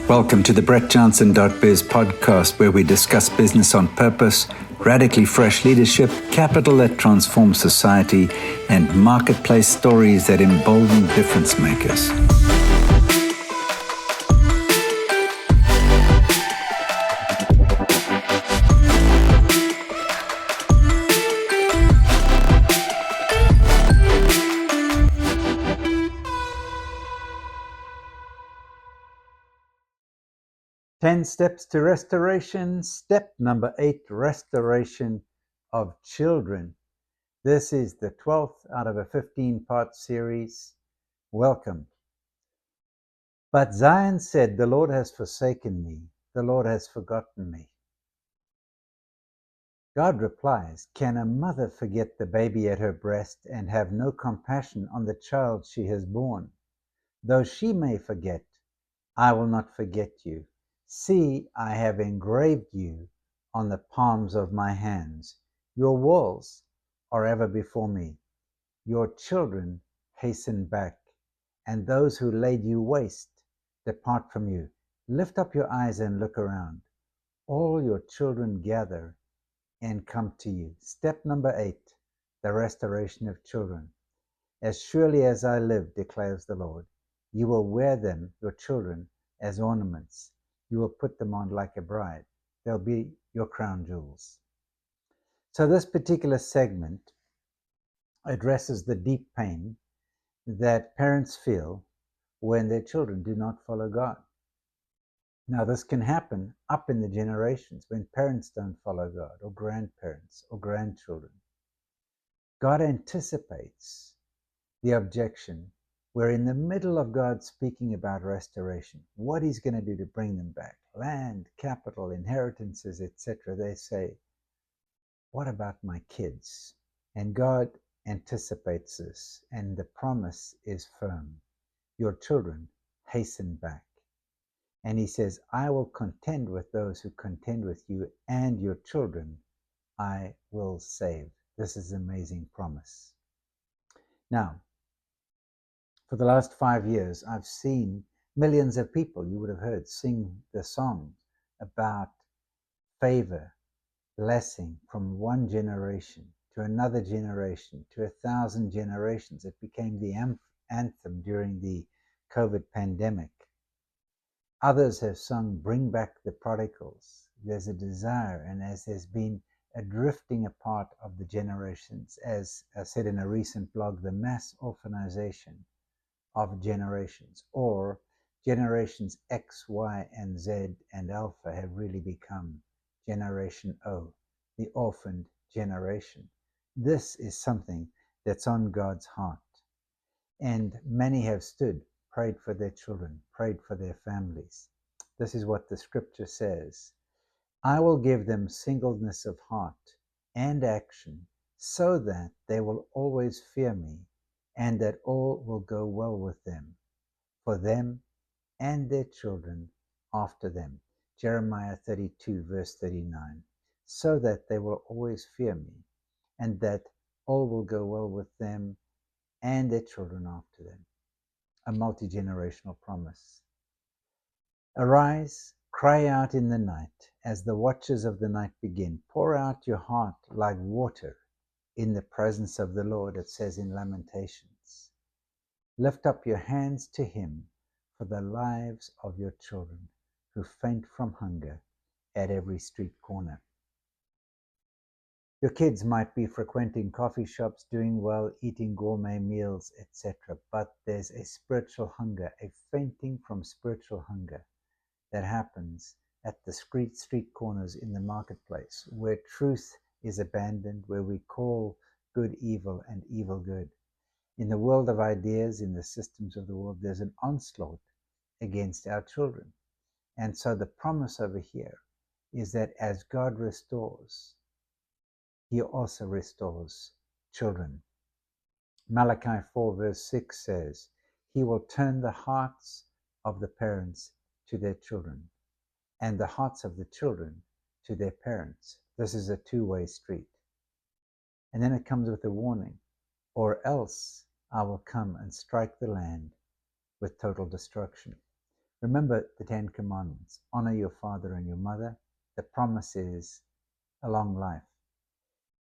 Welcome to the Brett Johnson .biz podcast, where we discuss business on purpose, radically fresh leadership, capital that transforms society, and marketplace stories that embolden difference makers. Ten steps to restoration. Step number 8, restoration of children. This is the 12th out of a 15-part series. Welcome. But Zion said, "The Lord has forsaken me. The Lord has forgotten me." God replies, "Can a mother forget the baby at her breast and have no compassion on the child she has borne? Though she may forget, I will not forget you. See, I have engraved you on the palms of my hands. Your walls are ever before me. Your children hasten back, and those who laid you waste depart from you. Lift up your eyes and look around. All your children gather and come to you." Step number 8, the restoration of children. "As surely as I live, declares the Lord, you will wear them, your children, as ornaments. You will put them on like a bride. They'll be your crown jewels." So this particular segment addresses the deep pain that parents feel when their children do not follow God. Now, this can happen up in the generations when parents don't follow God, or grandparents, or grandchildren. God anticipates the objection. We're in the middle of God speaking about restoration, what he's going to do to bring them back. Land, capital, inheritances, etc. They say, what about my kids? And God anticipates this, and the promise is firm. Your children hasten back. And he says, I will contend with those who contend with you, and your children I will save. This is an amazing promise. Now, for the last 5 years, I've seen millions of people, you would have heard, sing the song about favor, blessing from one generation to another generation to 1,000 generations. It became the anthem during the COVID pandemic. Others have sung, "Bring back the prodigals." There's a desire, and as there's been a drifting apart of the generations, as I said in a recent blog, the mass orphanization of generations, or generations X, Y, and Z and Alpha have really become Generation O, the orphaned generation. This is something that's on God's heart. And many have stood, prayed for their children, prayed for their families. This is what the scripture says. I will give them singleness of heart and action, so that they will always fear me, and that all will go well with them, for them and their children after them. Jeremiah 32, verse 39. So that they will always fear me, and that all will go well with them and their children after them. A multi-generational promise. Arise, cry out in the night, as the watches of the night begin. Pour out your heart like water in the presence of the Lord, it says in Lamentations. Lift up your hands to him for the lives of your children who faint from hunger at every street corner. Your kids might be frequenting coffee shops, doing well, eating gourmet meals, etc. But there's a spiritual hunger, a fainting from spiritual hunger that happens at the street corners in the marketplace, where truth is abandoned, where we call good evil and evil good. In the world of ideas, in the systems of the world, there's an onslaught against our children. And so the promise over here is that as God restores, he also restores children. Malachi 4 verse 6 says, he will turn the hearts of the parents to their children, and the hearts of the children to their parents. This is a two-way street. And then it comes with a warning, or else I will come and strike the land with total destruction. Remember the 10 Commandments. Honor your father and your mother. The promise is a long life.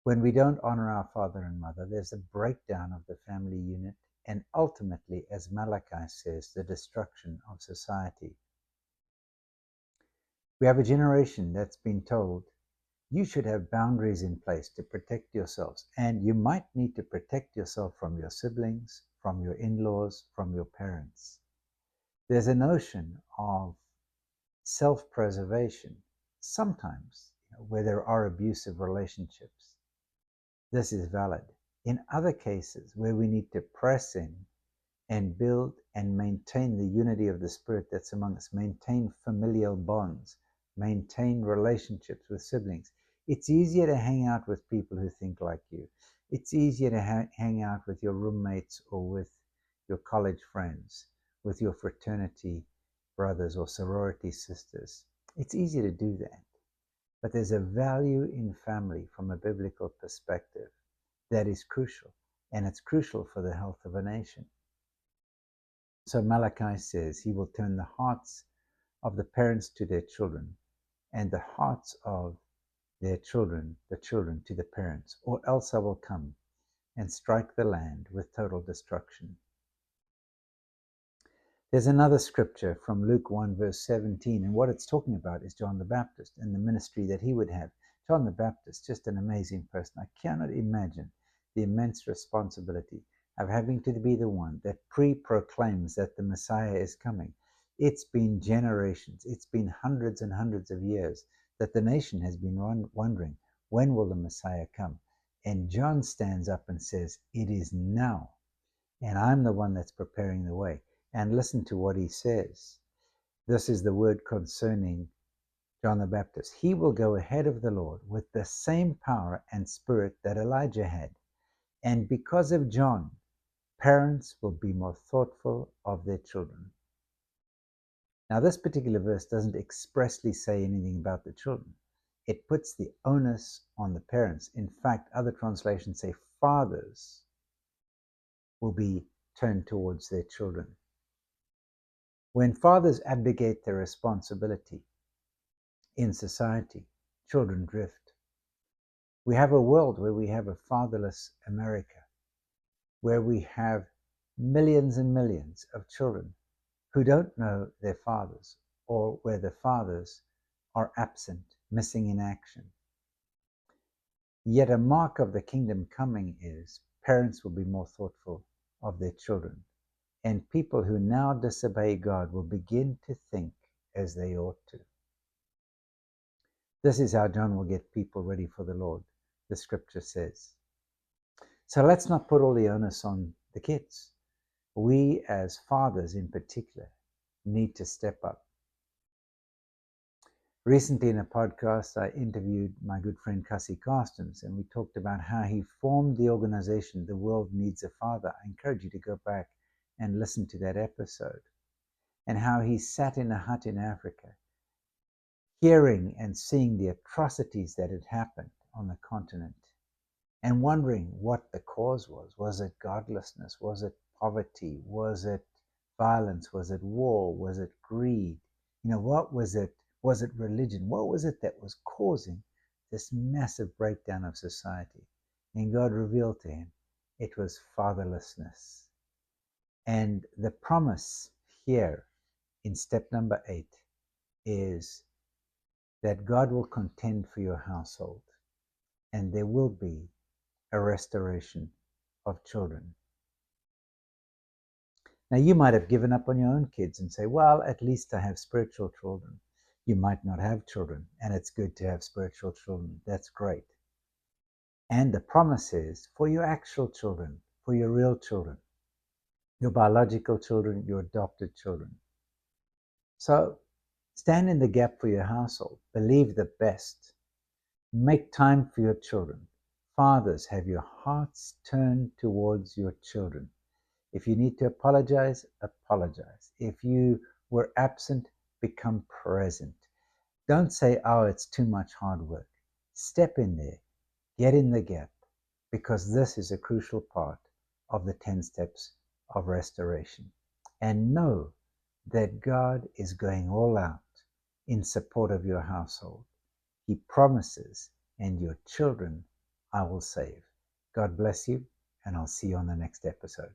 When we don't honor our father and mother, there's a breakdown of the family unit and ultimately, as Malachi says, the destruction of society. We have a generation that's been told you should have boundaries in place to protect yourselves, and you might need to protect yourself from your siblings, from your in-laws, from your parents. There's a notion of self-preservation, sometimes where there are abusive relationships. This is valid. In other cases, where we need to press in and build and maintain the unity of the Spirit that's among us, maintain familial bonds, maintain relationships with siblings. It's easier to hang out with people who think like you. It's easier to hang out with your roommates or with your college friends, with your fraternity brothers or sorority sisters. It's easy to do that. But there's a value in family from a biblical perspective that is crucial, and it's crucial for the health of a nation. So Malachi says he will turn the hearts of the parents to their children, and the hearts of their children, the children to the parents, or else I will come and strike the land with total destruction. There's another scripture from Luke 1 verse 17, and what it's talking about is John the Baptist and the ministry that he would have. John the Baptist, just an amazing person. I cannot imagine the immense responsibility of having to be the one that pre-proclaims that the Messiah is coming. It's been generations, it's been hundreds and hundreds of years that the nation has been wondering, when will the Messiah come? And John stands up and says, it is now, and I'm the one that's preparing the way. And listen to what he says. This is the word concerning John the Baptist. He will go ahead of the Lord with the same power and spirit that Elijah had. And because of John, parents will be more thoughtful of their children. Now, this particular verse doesn't expressly say anything about the children. It puts the onus on the parents. In fact, other translations say fathers will be turned towards their children. When fathers abdicate their responsibility in society, children drift. We have a world where we have a fatherless America, where we have millions and millions of children who don't know their fathers, or where the fathers are absent, missing in action. Yet a mark of the kingdom coming is parents will be more thoughtful of their children. And people who now disobey God will begin to think as they ought to. This is how John will get people ready for the Lord, the scripture says. So let's not put all the onus on the kids. We as fathers in particular need to step up. Recently in a podcast, I interviewed my good friend Cassie Carstens, and we talked about how he formed the organization, The World Needs a Father. I encourage you to go back and listen to that episode, and how he sat in a hut in Africa, hearing and seeing the atrocities that had happened on the continent, and wondering what the cause was. Was it godlessness? Was it poverty? Was it violence? Was it war? Was it greed? What was it? Was it religion? What was it that was causing this massive breakdown of society? And God revealed to him it was fatherlessness. And the promise here in step number 8 is that God will contend for your household, and there will be a restoration of children. Now, you might have given up on your own kids and say, well, at least I have spiritual children. You might not have children, and it's good to have spiritual children. That's great. And the promise is for your actual children, for your real children, your biological children, your adopted children. So stand in the gap for your household. Believe the best. Make time for your children. Fathers, have your hearts turned towards your children. If you need to apologize, apologize. If you were absent, become present. Don't say, oh, it's too much hard work. Step in there. Get in the gap, because this is a crucial part of the 10 steps of restoration. And know that God is going all out in support of your household. He promises, and your children I will save. God bless you, and I'll see you on the next episode.